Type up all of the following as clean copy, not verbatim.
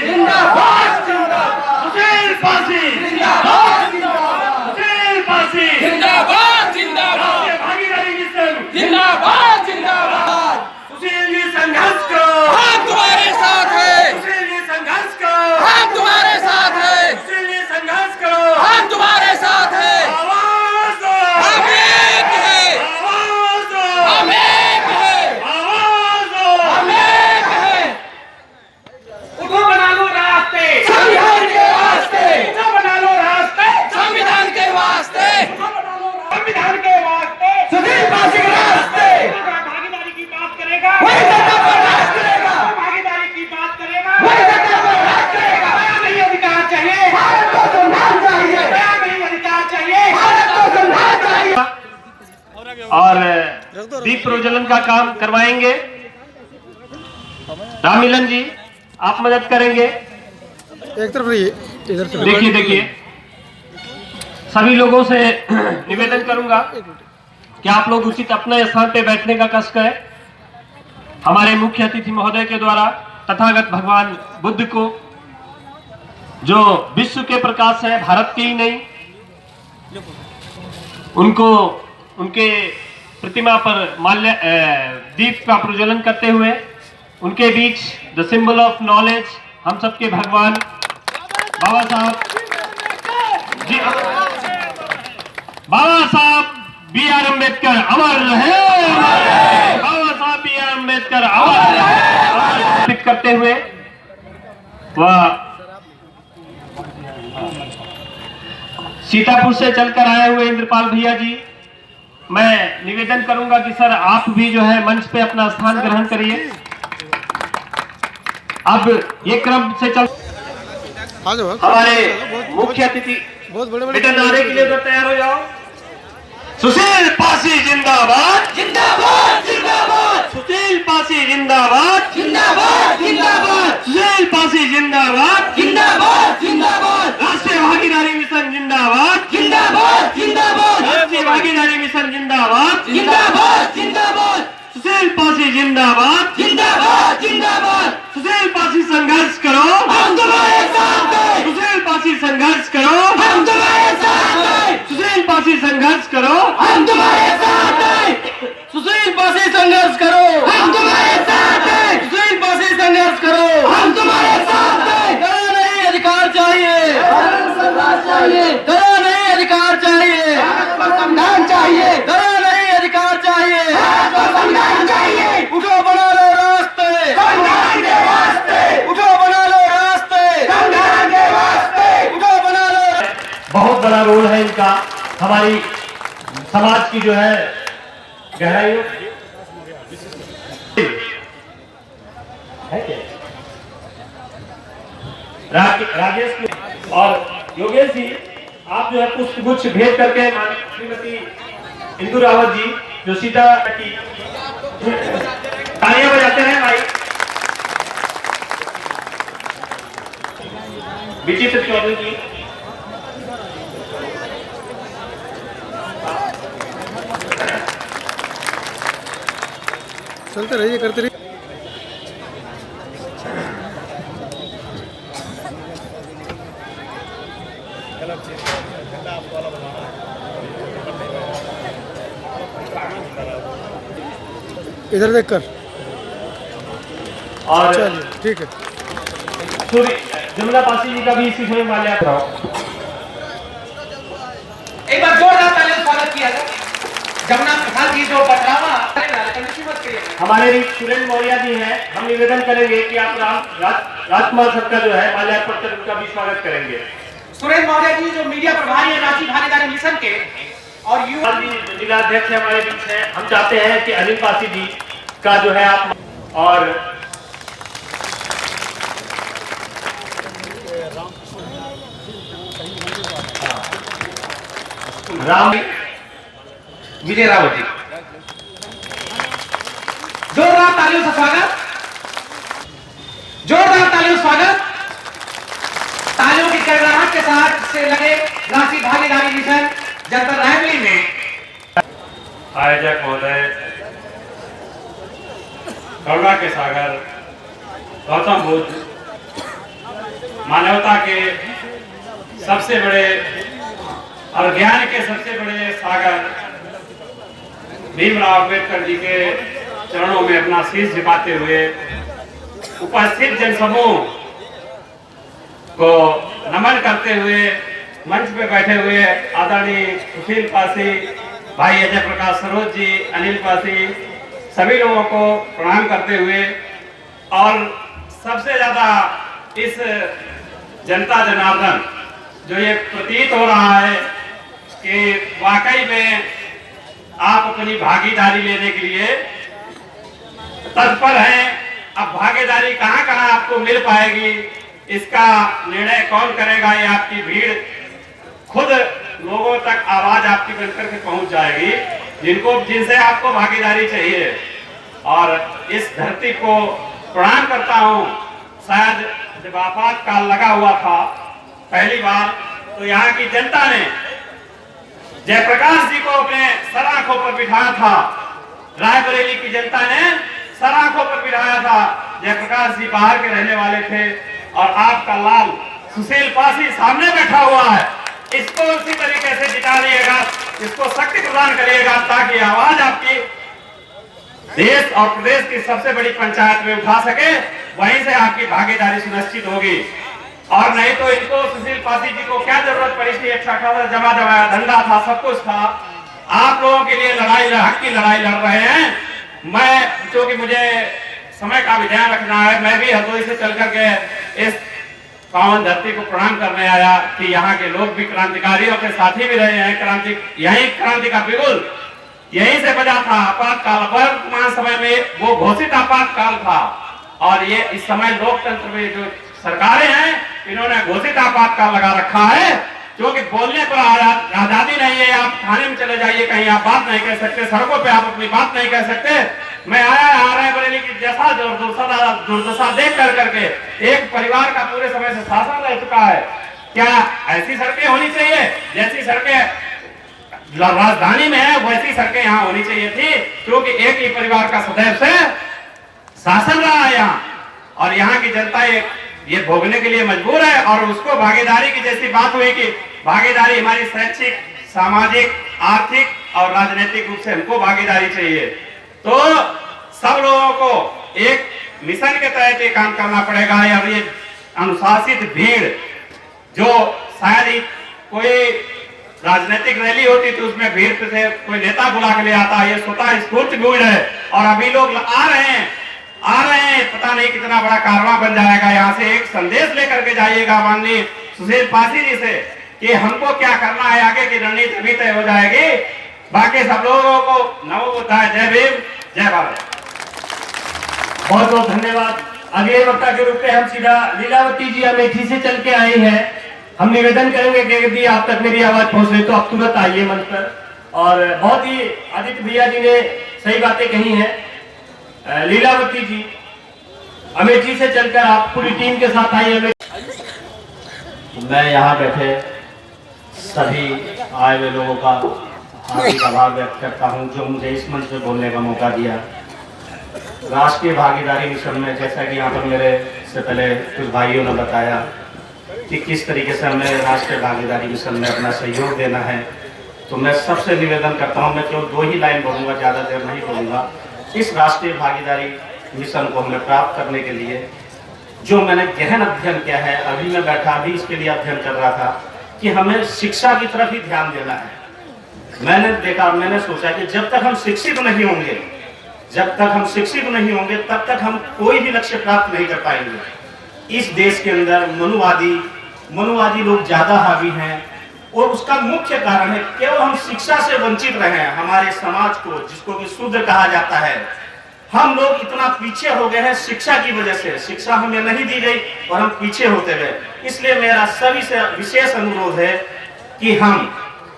जिंदाबाद जिंदाबाद सुशील फांसी जिंदाबाद जिंदाबाद सुशील फांसी जिंदाबाद जिंदाबाद भागीदारी मिशन जिंदाबाद जिंदाबाद सुशील जी संघर्ष करो हम तुम्हारे साथ हैं सुशील जी संघर्ष करो हम तुम्हारे साथ हैं सुशील जी संघर्ष करो हम तुम्हारे साथ हैं आवाज दो हम एक हैं आवाज दो हम एक हैं आवाज दो हम एक हैं उठो बना लो रास्ते संविधान के वास्ते उठो बना लो रास्ते संविधान के वास्ते उठो बना लो संविधान के वास्ते सुशील फांसी के रास्ते भागीदारी की बात करेगा वही सत्ता पर राज करेगा भागीदारी की बात करेगा वही सत्ता पर राज करेगा नहीं अधिकार चाहिए भारत को संविधान चाहिए नहीं अधिकार चाहिए भारत को संविधान चाहिए और दीप प्रज्वलन का काम करवाएंगे राममिलन जी आप मदद करेंगे एक तरफ रहिए इधर से देखिए सभी लोगों से निवेदन करूंगा कि आप लोग उचित अपने स्थान पे बैठने का कष्ट करें। हमारे मुख्य अतिथि महोदय के द्वारा तथागत भगवान बुद्ध को जो विश्व के प्रकाश है भारत के ही नहीं उनको उनके प्रतिमा पर माल्य दीप का प्रज्वलन करते हुए उनके बीच द सिंबल ऑफ नॉलेज हम सबके भगवान बाबा साहब जी बाबा साहब बी आर अम्बेडकर अमर रहे बाबा साहब बी आर अम्बेडकर अमर रहे करते हुए वह सीतापुर से चलकर आए हुए इंद्रपाल भैया जी मैं निवेदन करूंगा कि सर आप भी जो है मंच पे अपना स्थान ग्रहण करिए। अब ये क्रम से चल हमारे मुख्य अतिथि बहुत बड़े नारे के लिए तो तैयार हो जाओ। सुशील फांसी जिंदाबाद जिंदाबाद जिंदाबाद सुशील फांसी जिंदाबाद जिंदाबाद जिंदाबाद सुशील फांसी जिंदाबाद जिंदाबाद जिंदाबाद राष्ट्रीय भागीदारी मिशन जिंदाबाद जिंदाबाद जिंदाबाद राष्ट्रीय भागीदारी मिशन जिंदाबाद जिंदाबाद जिंदाबाद सुशील फांसी जिंदाबाद जिंदाबाद जिंदाबाद सुशील फांसी संघर्ष करो हम तुम्हारे साथ हैं सुशील फांसी संघर्ष करो हम तुम्हारे साथ हैं सुशील फांसी संघर्ष करो हम तुम्हारे साथ हैं सुशील फांसी संघर्ष करो हम तुम्हारे साथ हैं सुशील फांसी संघर्ष करो हम तुम्हारे साथ हैं करो नहीं अधिकार चाहिए करो नहीं अधिकार चाहिए संविधान चाहिए करो नहीं अधिकार चाहिए संविधान चाहिए उठो बना लो रास्ते संविधान के वास्ते उठो बना लो रास्ते संविधान के वास्ते उठो बना लो। बहुत बड़ा रोल है इनका हमारी समाज की जो है गहराइयों है क्या राजेश और योगेश जी आप जो है पुष्पगुच्छ भेंट करके श्रीमती इंदु रावत जी जो सीधा की तालियां बजाते हैं भाई विचित्र चौधरी जी चलते रहिए करते रहिए इधर देखकर और चलिए ठीक है सूर्य जमुना पासी जी का भी इसी समय माल्यार्पण एक बार जोरदार तालियों से स्वागत किया जाए जमुना प्रसाद जी जो बटरावा हमारे भी सुरेंद्र मौर्य जी हैं हम निवेदन करेंगे कि आप राजकुमार सर का जो है माल्यार्पण कर उनका भी स्वागत करेंगे। सुरेंद्र मौर्य जी जो मीडिया प्रभारी है राष्ट्रीय भागीदारी मिशन के और युवा जिलाध्यक्ष हमारे बीच है हम चाहते हैं कि अनिल पासी जी का जो है आप और राम विजय रावत जी जोरदार तालियों से स्वागत जोरदार तालियों स्वागत तालियों की गड़गड़ाहट के साथ से लगे राष्ट्रीय भागीदारी मिशन जनपद रायबरेली में आयोजक महोदय करुणा के सागर गौतम बुद्ध मानवता के सबसे बड़े और ज्ञान के सबसे बड़े सागर भीमराव अम्बेडकर जी के चरणों में अपना शीश झुकाते हुए उपस्थित जनसमूह को नमन करते हुए मंच पे बैठे हुए आदरणीय सुशील पासी, भाई अजय प्रकाश सरोज जी, अनिल पासी, सभी लोगों को प्रणाम करते हुए और सबसे ज्यादा इस जनता जनार्दन जो ये प्रतीत हो रहा है कि वाकई में आप अपनी भागीदारी लेने के लिए तत्पर हैं। अब भागीदारी कहां कहां आपको मिल पाएगी इसका निर्णय कौन करेगा? ये आपकी भीड़ खुद लोगों तक आवाज आपकी बनकर के पहुंच जाएगी जिनसे आपको भागीदारी चाहिए। और इस धरती को प्रणाम करता हूं। शायद जब आपातकाल लगा हुआ था पहली बार, तो यहाँ की जनता ने जयप्रकाश जी को अपने सर आंखों पर बिठाया था। रायबरेली की जनता ने सर आंखों पर बिठाया था। जयप्रकाश जी बाहर के रहने वाले थे और आपका लाल सुशील पासी सामने बैठा हुआ है। इसको उसी तरीके से जिता लिएगा, इसको शक्ति प्रदान करिएगा ताकि आवाज आपकी देश और प्रदेश की सबसे बड़ी पंचायत में उठा सके। वहीं से आपकी भागीदारी सुनिश्चित होगी। और नहीं तो इनको सुशील पासी जी को क्या जरूरत पड़ी थी? अच्छा खासा जमा जमाया धंधा था, सब कुछ था। आप लोगों के लिए लड़ाई, हक की लड़ाई लड़ रहे हैं। मैं क्योंकि मुझे समय का भी ध्यान रखना है, मैं भी हरदोई से चल करके इस पावन धरती को प्रणाम करने आया कि यहाँ के लोग भी क्रांतिकारियों के साथी भी रहे हैं। यही क्रांति का बिगुल यहीं से बजा था। आपातकाल वर्तमान समय में वो घोषित आपातकाल था और ये इस समय लोकतंत्र में जो सरकारें हैं इन्होंने घोषित आपातकाल लगा रखा है, क्योंकि बोलने पर आजादी नहीं है। आप थाने में चले जाइए, कहीं आप बात नहीं कह सकते, सड़कों पे आप अपनी बात नहीं कह सकते। मैं आ रहा बरेली की जैसा दुर्दशा देख करके एक परिवार का पूरे समय से शासन रह चुका है। क्या ऐसी सड़कें होनी चाहिए? जैसी सड़कें राजधानी में है वैसी सड़कें यहाँ होनी चाहिए थी, क्योंकि एक ही परिवार का सदैव से शासन रहा है यहाँ। और यहाँ की जनता ये भोगने के लिए मजबूर है। और उसको भागीदारी की जैसी बात हुई कि भागीदारी हमारी शैक्षिक, सामाजिक, आर्थिक और राजनीतिक रूप से हमको भागीदारी चाहिए। तो सब लोगों को एक मिशन के तहत ये काम करना पड़ेगा। और ये अनुशासित भीड़ जो शायद ही कोई राजनीतिक रैली होती तो उसमें भीड़ से कोई नेता बुला के ले आता, ये स्वतः स्फूर्त भीड़ है। और अभी लोग आ रहे हैं, पता नहीं कितना बड़ा कारवां बन जाएगा। यहाँ से एक संदेश लेकर के जाइएगा माननीय सुशील पासी जी से कि हमको क्या करना है, आगे की रणनीति भी तय हो जाएगी। बाकी सब लोगों को नमो बुद्धाय, जय भीम, जय भारत। बहुत बहुत धन्यवाद। अगले वक्ता के रूप में हम सीधा लीलावती जी अमेठी से चल के आए हैं। हम निवेदन करेंगे कि यदि आप तक मेरी आवाज पहुंचे तो आप तुरंत आइए मंच पर। और बहुत ही आदित्य भैया जी ने सही बातें कही हैं। लीलावती जी अमेठी से चलकर आप पूरी टीम के साथ आइए। मैं यहाँ बैठे सभी आए हुए लोगों का हार्दिक आभार व्यक्त करता हूँ जो मुझे इस मंच में बोलने का मौका दिया। राष्ट्रीय भागीदारी मिशन में जैसा कि यहाँ पर मेरे से पहले कुछ भाइयों ने बताया कि किस तरीके से हमें राष्ट्रीय भागीदारी मिशन में अपना सहयोग देना है, तो मैं सबसे निवेदन करता हूँ, मैं केवल 2 ही लाइन बोलूँगा, ज़्यादा देर नहीं बोलूँगा। इस राष्ट्रीय भागीदारी मिशन को हमें प्राप्त करने के लिए जो मैंने गहन अध्ययन किया है, अभी मैं बैठा भी इसके लिए अध्ययन कर रहा था कि हमें शिक्षा की तरफ ही ध्यान देना है। मैंने सोचा कि जब तक हम शिक्षित नहीं होंगे तब तक हम कोई भी लक्ष्य प्राप्त नहीं कर पाएंगे। इस देश के अंदर मनुवादी लोग ज्यादा हावी हैं और उसका मुख्य कारण है केवल हम शिक्षा से वंचित रहे हैं। हमारे समाज को, जिसको कि शूद्र कहा जाता है, हम लोग इतना पीछे हो गए हैं शिक्षा की वजह से। शिक्षा हमें नहीं दी गई और हम पीछे होते गए। इसलिए मेरा सभी से विशेष अनुरोध है कि हम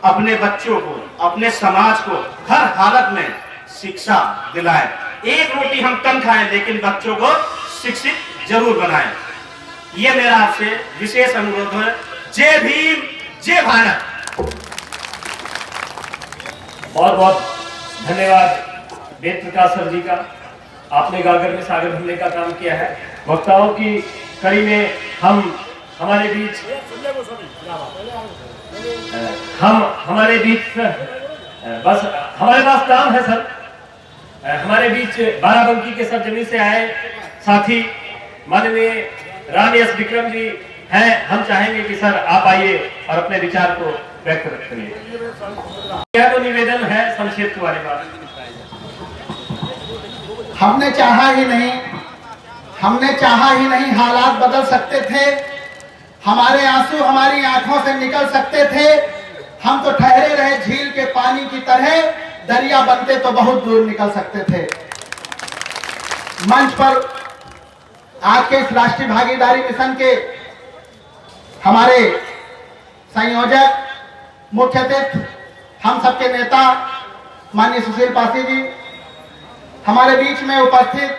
अपने बच्चों को, अपने समाज को हर हालत में शिक्षा दिलाएं। एक रोटी हम कम खाएं लेकिन बच्चों को शिक्षित जरूर बनाएं। ये मेरा आपसे विशेष अनुरोध है। जय भीम, जय भारत। बहुत बहुत धन्यवाद वेद प्रकाश सर जी का। आपने गागर में सागर भरने का काम किया है। वक्ताओं की कड़ी में हम हमारे बीच हमारे बीच बस हमारे पास नाम है सर। हमारे बीच बाराबंकी के सरजमी से आए साथी माननीय राम एस विक्रम जी हैं। हम चाहेंगे कि सर आप आइए और अपने विचार को व्यक्त करिए। क्या तो निवेदन है संक्षिप्त वाली बात। हमने चाहा ही नहीं हालात बदल सकते थे, हमारे आंसू हमारी आंखों से निकल सकते थे। हम तो ठहरे रहे झील के पानी की तरह, दरिया बनते तो बहुत दूर निकल सकते थे। मंच पर आज के इस राष्ट्रीय भागीदारी मिशन के हमारे संयोजक, मुख्य अतिथि, हम सबके नेता माननीय सुशील पासी जी, हमारे बीच में उपस्थित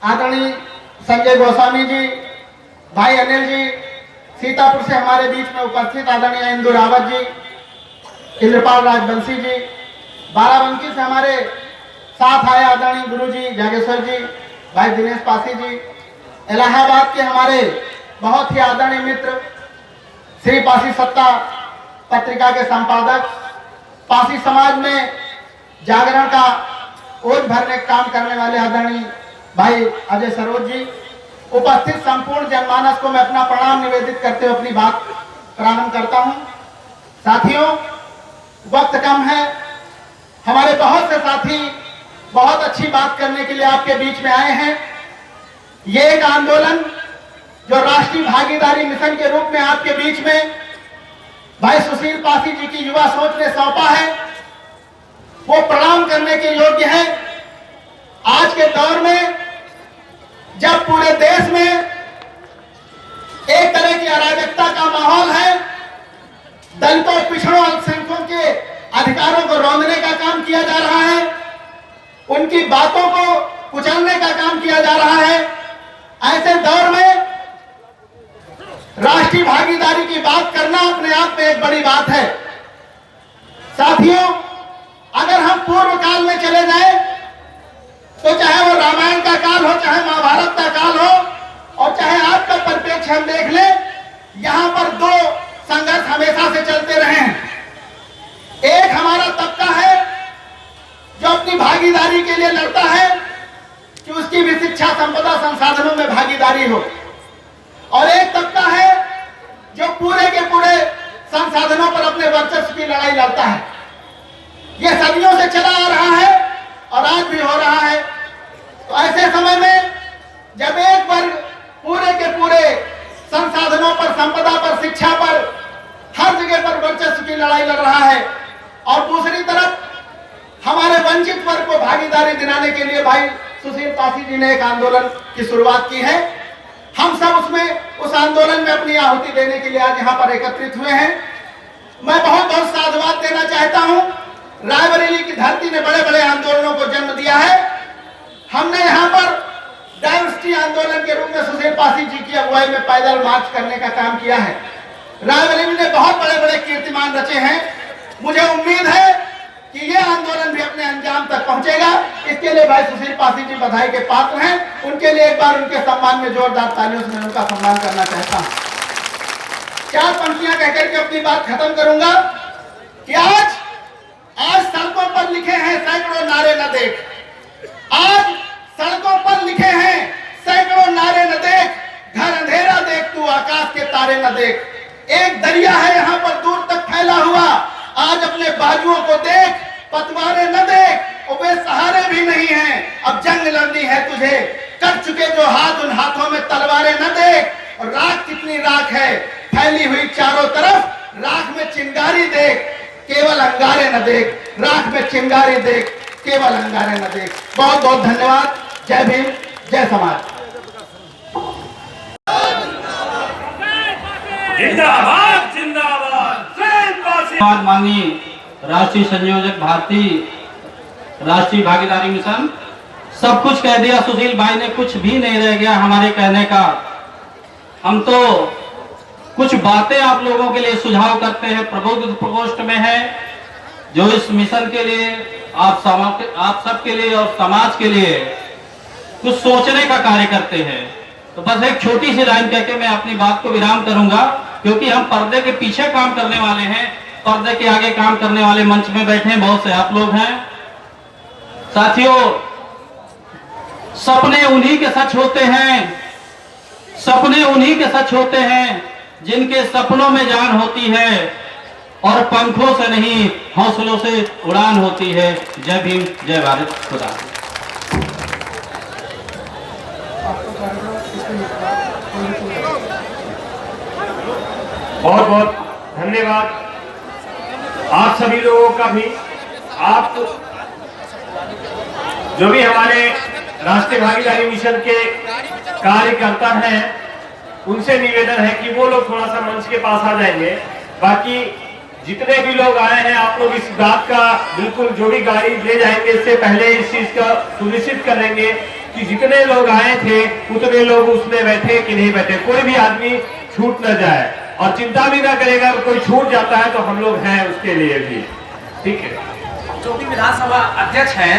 आदरणीय संजय गोस्वामी जी, भाई अनिल जी, सीतापुर से हमारे बीच में उपस्थित आदरणीय इंदु रावत जी, इंद्रपाल राजवंशी जी, बाराबंकी से हमारे साथ आए आदरणीय गुरु जी जागेश्वर जी, भाई दिनेश पासी जी, इलाहाबाद के हमारे बहुत ही आदरणीय मित्र श्री पासी सत्ता पत्रिका के संपादक, पासी समाज में जागरण का ओझ भरने का काम करने वाले आदरणीय भाई अजय सरोज जी, उपस्थित संपूर्ण जनमानस को मैं अपना प्रणाम निवेदित करते हुए अपनी बात प्रारंभ करता हूं। साथियों, वक्त कम है, हमारे बहुत से साथी बहुत अच्छी बात करने के लिए आपके बीच में आए हैं। ये एक आंदोलन जो राष्ट्रीय भागीदारी मिशन के रूप में आपके बीच में भाई सुशील पासी जी की युवा सोच ने सौंपा है, वो प्रणाम करने के योग्य है। आज के दौर में जब पूरे देश में एक तरह की अराजकता का माहौल है, दलितों, पिछड़ों, अल्पसंख्यकों के अधिकारों को रौंदने का काम किया जा रहा है, उनकी बातों को कुचलने का काम किया जा रहा है, ऐसे दौर में राष्ट्रीय भागीदारी की बात करना अपने आप में एक बड़ी बात है। साथियों, अगर हम पूर्व काल में चले जाएं तो चाहे वो रामायण का काल हो, चाहे महाभारत का काल हो, और चाहे आज का परिप्रेक्ष्य हम देख लें, यहां पर दो संघर्ष हमेशा से चलते रहे हैं। एक हमारा तबका है जो अपनी भागीदारी के लिए लड़ता है कि उसकी भी शिक्षा, संपदा, संसाधनों में भागीदारी हो, और एक तबका है जो पूरे के पूरे संसाधनों पर अपने वर्चस्व की लड़ाई लड़ता है। यह सदियों से चला आ रहा है और आज भी हो रहा है। तो ऐसे समय में जब एक वर्ग पूरे के पूरे संसाधनों पर, संपदा पर, शिक्षा पर, हर जगह पर वर्चस्व की लड़ाई लड़ रहा है, और दूसरी तरफ हमारे वंचित वर्ग को भागीदारी दिलाने के लिए भाई सुशील पासी जी ने एक आंदोलन की शुरुआत की है। हम सब उसमें, उस आंदोलन में अपनी आहुति देने के लिए आज यहाँ पर एकत्रित हुए हैं। मैं बहुत बहुत साधुवाद देना चाहता हूँ। रायबरेली की धरती ने बड़े बड़े आंदोलनों को जन्म दिया है। हमने यहाँ पर डायवर्सिटी आंदोलन के रूप में सुशील पासी जी की अगुवाई में पैदल मार्च करने का काम किया है। रायबरेली ने बहुत बड़े बड़े कीर्तिमान रचे हैं। मुझे उम्मीद है कि यह आंदोलन भी अपने अंजाम तक पहुंचेगा। इसके लिए भाई सुशील पासी जी बधाई के पात्र हैं। उनके लिए एक बार उनके सम्मान में जोरदार तालियों से मैं उनका सम्मान करना चाहता हूं। चार पंक्तियां कहकर के अपनी बात खत्म करूंगा कि आज सड़कों पर लिखे हैं सैकड़ों नारे न देख, आज सड़कों पर लिखे हैं सैकड़ों नारे न देख, घर अंधेरा देख तू आकाश के तारे न देख। एक दरिया है यहाँ पर दूर तक फैला हुआ, आज अपने बाजुओं को देख, पतवारे न देख, वे सहारे भी नहीं हैं, अब जंग लड़नी है तुझे, कट चुके जो हाथ उन हाथों में तलवारें न देख। और राख कितनी राख है फैली हुई चारों तरफ, राख में चिंगारी देख, केवल अंगारे न देख, राख में चिंगारी देख, केवल अंगारे न देख। बहुत बहुत धन्यवाद। जय भीम, जय समाज। जिंदाबाद जिंदाबाद। माननीय राष्ट्रीय संयोजक भारतीय राष्ट्रीय भागीदारी मिशन, सब कुछ कह दिया सुशील भाई ने, कुछ भी नहीं रह गया हमारे कहने का। हम तो कुछ बातें आप लोगों के लिए सुझाव करते हैं, प्रबोध प्रकोष्ठ में है, जो इस मिशन के लिए आप सब के लिए और समाज के लिए कुछ सोचने का कार्य करते हैं। तो बस एक छोटी सी लाइन कहकर मैं अपनी बात को विराम करूंगा, क्योंकि हम पर्दे के पीछे काम करने वाले हैं, पर्दे के आगे काम करने वाले मंच में बैठे हैं बहुत से आप लोग हैं। साथियों, सपने उन्हीं के सच होते हैं, सपने उन्हीं के सच होते हैं जिनके सपनों में जान होती है और पंखों से नहीं हौसलों से उड़ान होती है। जय भीम, जय भारत, खुदा। बहुत बहुत धन्यवाद आप सभी लोगों का भी। आप जो भी हमारे राष्ट्रीय भागीदारी मिशन के कार्यकर्ता हैं, उनसे निवेदन है कि वो लोग थोड़ा सा मंच के पास आ जाएंगे। बाकी जितने भी लोग आए हैं, आप लोग इस बात का बिल्कुल, जो भी गाड़ी ले जाएंगे इससे पहले इस चीज का सुनिश्चित करेंगे कि जितने लोग आए थे उतने लोग उसमें बैठे कि नहीं बैठे, कोई भी आदमी छूट न जाए। और चिंता भी ना करेगा, कोई छूट जाता है तो हम लोग हैं उसके लिए भी, ठीक है। जो भी विधानसभा अध्यक्ष हैं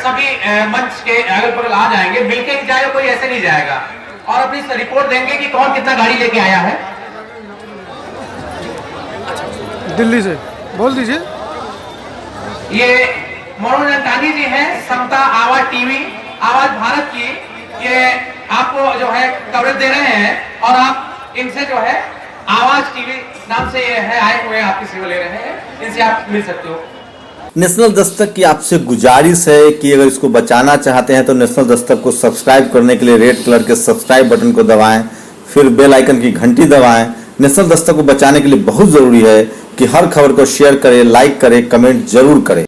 सभी मंच के अगल बगल आ जाएंगे, मिलके ही जाएगा, कोई ऐसे नहीं जाएगा, और अपनी रिपोर्ट देंगे कि कौन कितना गाड़ी लेके आया है। दिल्ली से बोल दीजिए। ये मनोज अंटानी जी हैं, समता आवाज टीवी, आवाज भारत की, ये आपको जो है कवरेज दे रहे हैं, और आप इनसे जो है आवाज टीवी नाम से ये है, आए हुए आपकी सेवा ले रहे हैं, इनसे आप मिल सकते हो। नेशनल दस्तक की आपसे गुजारिश है कि अगर इसको बचाना चाहते हैं तो नेशनल दस्तक को सब्सक्राइब करने के लिए रेड कलर के सब्सक्राइब बटन को दबाएं, फिर बेल आइकन की घंटी दबाएं। नेशनल दस्तक को बचाने के लिए बहुत जरूरी है कि हर खबर को शेयर करें, लाइक करें, कमेंट जरूर करें।